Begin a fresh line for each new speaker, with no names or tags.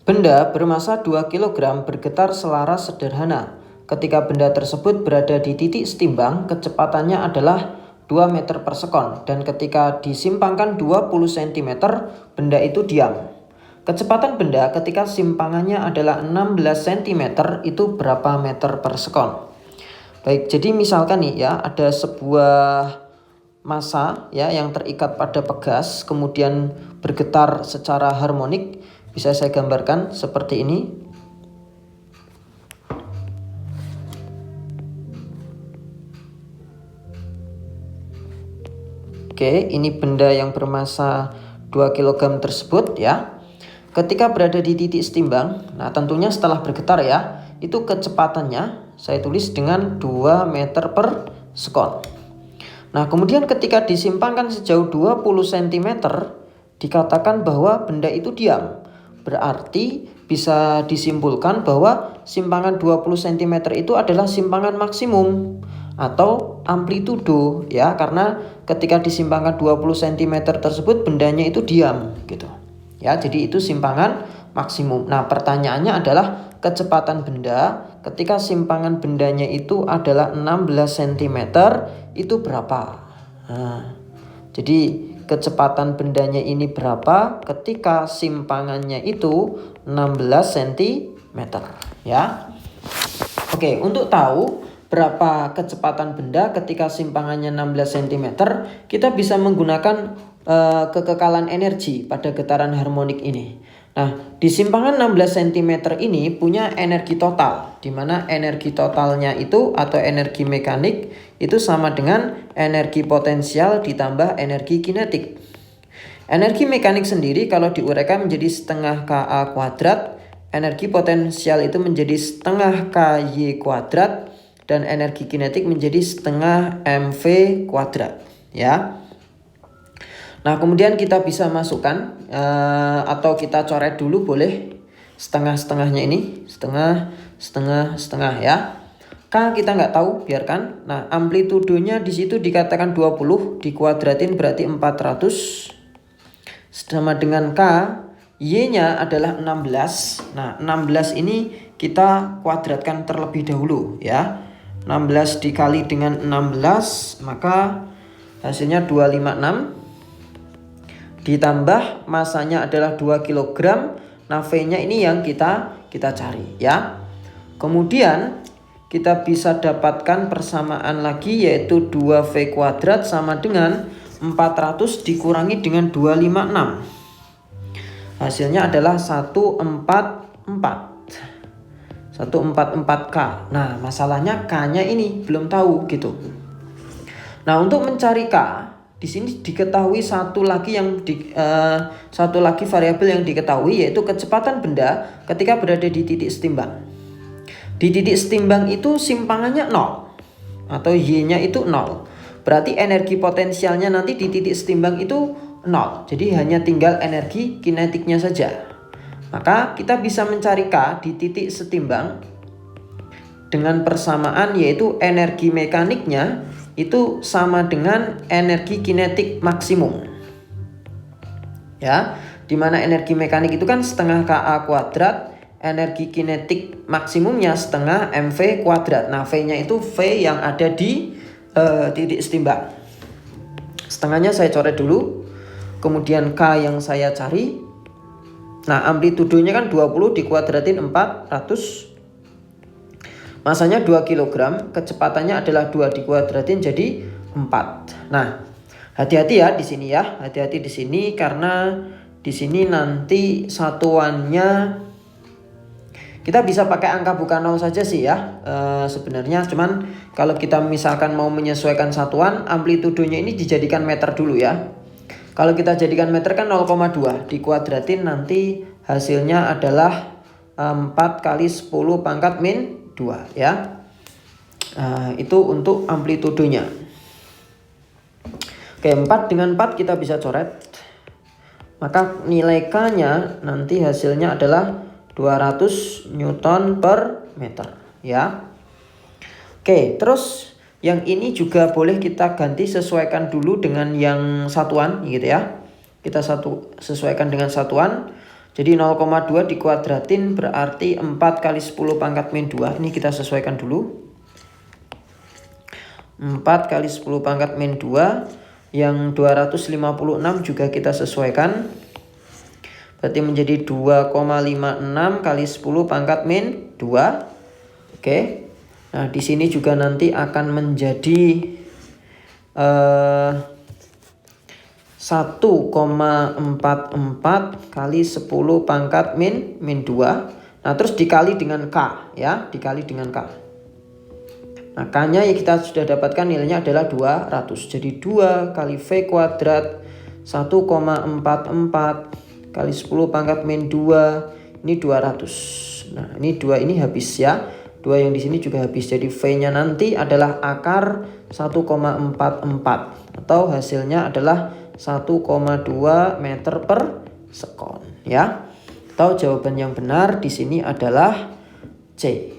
Benda bermasa 2 kg bergetar selaras sederhana. Ketika benda tersebut berada di titik setimbang, kecepatannya adalah 2 meter per sekon. Dan ketika disimpangkan 20 cm, benda itu diam. Kecepatan benda ketika simpangannya adalah 16 cm itu berapa meter per sekon? Baik, jadi misalkan nih ya, ada sebuah massa ya yang terikat pada pegas kemudian bergetar secara harmonik. Bisa saya gambarkan seperti ini. Oke, ini benda yang bermasa 2 kg tersebut ya. Ketika berada di titik setimbang, nah tentunya setelah bergetar ya, itu kecepatannya saya tulis dengan 2 meter per sekon. Nah, kemudian ketika disimpangkan sejauh 20 cm, dikatakan bahwa benda itu diam. Berarti bisa disimpulkan bahwa simpangan 20 cm itu adalah simpangan maksimum atau amplitudo ya, karena ketika disimpangkan 20 cm tersebut bendanya itu diam gitu. Ya, jadi itu simpangan maksimum. Nah, pertanyaannya adalah kecepatan benda ketika simpangan bendanya itu adalah 16 cm itu berapa? Nah, jadi kecepatan bendanya ini berapa ketika simpangannya itu 16 cm ya. Oke, untuk tahu berapa kecepatan benda ketika simpangannya 16 cm, kita bisa menggunakan kekekalan energi pada getaran harmonik ini. Nah, di simpangan 16 cm ini punya energi total, di mana energi totalnya itu atau energi mekanik itu sama dengan energi potensial ditambah energi kinetik. Energi mekanik sendiri kalau diuraikan menjadi setengah Ka kuadrat, energi potensial itu menjadi setengah Ky kuadrat, dan energi kinetik menjadi setengah mv kuadrat ya. Nah, kemudian kita bisa masukkan atau kita coret dulu boleh setengah-setengahnya ini, setengah ya. K kita nggak tahu, biarkan. Nah, amplitudonya di situ dikatakan 20, dikuadratin berarti 400 sama dengan K. Y-nya adalah 16. Nah, 16 ini kita kuadratkan terlebih dahulu ya. 16 dikali dengan 16 maka hasilnya 256. Ditambah masanya adalah 2 kg. Nah, V-nya ini yang kita cari ya. Kemudian kita bisa dapatkan persamaan lagi, yaitu 2V kuadrat sama dengan 400 dikurangi dengan 256. Hasilnya adalah 144K. Nah, masalahnya K-nya ini belum tahu gitu. Nah, untuk mencari K, di sini diketahui satu lagi variabel yang diketahui, yaitu kecepatan benda ketika berada di titik setimbang. Di titik setimbang itu simpangannya 0 atau Y-nya itu 0. Berarti energi potensialnya nanti di titik setimbang itu 0. Jadi hanya tinggal energi kinetiknya saja. Maka kita bisa mencari K di titik setimbang dengan persamaan, yaitu energi mekaniknya itu sama dengan energi kinetik maksimum ya, dimana energi mekanik itu kan setengah Ka kuadrat, energi kinetik maksimumnya setengah mv kuadrat. Nah, V-nya itu V yang ada di titik setimbang. Setengahnya saya coret dulu, kemudian K yang saya cari. Nah, amplitudonya kan 20 dikuadratin 400. Masanya 2 kg, kecepatannya adalah 2 dikuadratin jadi 4. Nah, hati-hati ya di sini ya. Hati-hati di sini karena di sini nanti satuannya kita bisa pakai angka bukan 0 saja sih ya. Sebenarnya cuman kalau kita misalkan mau menyesuaikan satuan, amplitudonya ini dijadikan meter dulu ya. Kalau kita jadikan meter kan 0,2 dikuadratin nanti hasilnya adalah 4 kali 10 pangkat min 2 ya. Itu untuk amplitudonya. Oke, 4 dengan 4 kita bisa coret. Maka nilai K-nya nanti hasilnya adalah 200 Newton per meter ya. Oke, terus yang ini juga boleh kita ganti sesuaikan dulu dengan yang satuan gitu ya. Kita sesuaikan dengan satuan. Jadi 0,2 dikuadratin berarti 4 kali 10 pangkat min 2. Ini kita sesuaikan dulu. 4 kali 10 pangkat min 2. Yang 256 juga kita sesuaikan. Berarti menjadi 2,56 kali 10 pangkat min 2. Oke. Nah, di sini juga nanti akan menjadi 1,44 kali 10 pangkat min 2. Nah, terus dikali dengan K ya, dikali dengan K. Nah, K-nya yang kita sudah dapatkan nilainya adalah 200. Jadi 2 kali V kuadrat 1,44 kali 10 pangkat min 2 ini 200. Nah, ini 2 ini habis ya. 2 yang di sini juga habis. Jadi V-nya nanti adalah akar 1,44 atau hasilnya adalah 1,2 meter per sekon ya. Atau jawaban yang benar di sini adalah C.